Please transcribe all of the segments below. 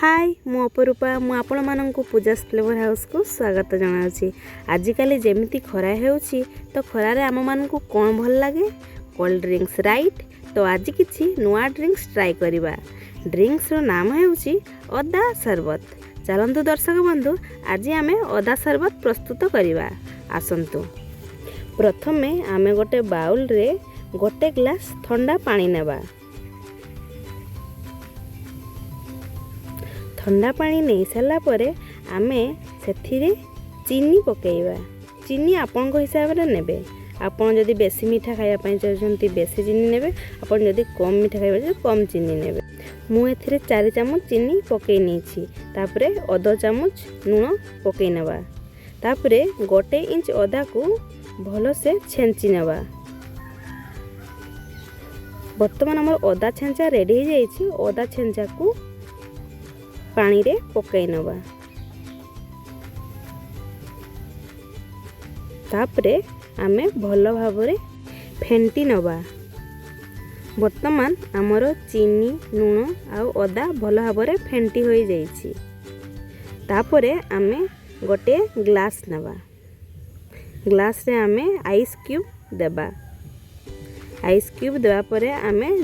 हाय मु अपरूपा मु आपण माननकु पूजास फ्लेवर हाउस को स्वागत जनाउछि। आजिकाली जेमिति खरा हेउछि तो खरारे आम माननकु कोन भल लागे कोल्ड ड्रिंक्स राइट। तो आज किछि नुआ ड्रिंक्स ट्राई करिबा। ड्रिंक्स रो नाम हेउछि ओदा शरबत। चलंतु दर्शक बंधु आज आमे ओदा शरबत प्रस्तुत करिबा। आसंतु प्रथमे आमे गोटे बाउल रे गोटे ग्लास ठंडा पानी नेबा। ठंडा पानी नहीं सारा परे आमे सेथिरे चीनी पकेइबा। चीनी आपन को हिसाब रे नेबे। आपन जदि बेसी मीठा खाया पई चाहछंती बेसी चीनी नेबे। आपन जदि कम मीठा खाइबा जे कम चीनी नेबे। मु एथिरे 4 चामच चीनी पकेइ नेछि। तापरे आधा चामच लूण पकेइ नेबा। तापरे 1 इंच अदा को भलो से छेंची नेबा। वर्तमान हमर अदा छेंचा रेडी हो जाइछि। अदा छेंचा को पानी रे पकाई नवा। तापरे आमे भलो भाबरे फेंटी नवा। वर्तमान हमरो चीनी लूण आउ अदा भलो भाबरे फेंटी होई जाइछि। तापरे आमे गोटे ग्लास नवा। ग्लास रे आमे आइस क्यूब देबा। आइस क्यूब देबा परे आमे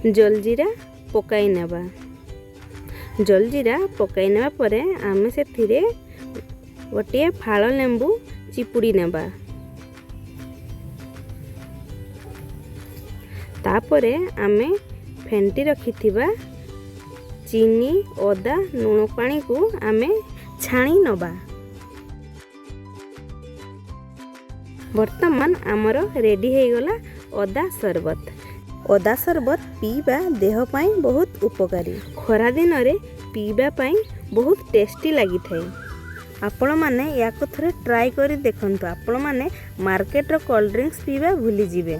जलजीरा पकाई नवा। जलजीरा पकाई नेबा परे आमे सेथिरे गोटे फाळ लेंबू चिपुड़ी नेबा। तापरे आमे फेंटी रखिथिबा चीनी ओदा लूण पानी को आमे छाणी नबा। वर्तमान आमर रेडी हो गला ओदा शरबत। ओदा शरबत पीबा देह पाई बहुत उपकारी। खरा दिन रे पीबा पाई बहुत टेस्टी लगी थाए। आपण माने याको थरे ट्राई करी देखंतु। आपण माने मार्केट रो कोल्ड ड्रिंक्स पीबा भूली जिवे।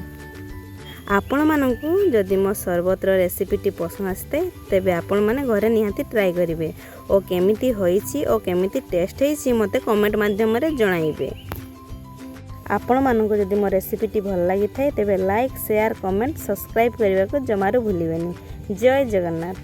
आपण माननकु जदि मो शरबत रो रेसिपीटी पसंद आस्ते तेबे आपण माने घरे निहाती ट्राई करिवे ओ केमिति होईछि ओ केमिति टेस्ट हेछि मते कमेंट माध्यम रे जणाइबे। आपण माननकु जदि मो रेसिपीटी भल लागि थाए तेबे लाइक शेयर कमेंट सब्सक्राइब करबा को जमारो भूलिबेनी। जय जगन्नाथ।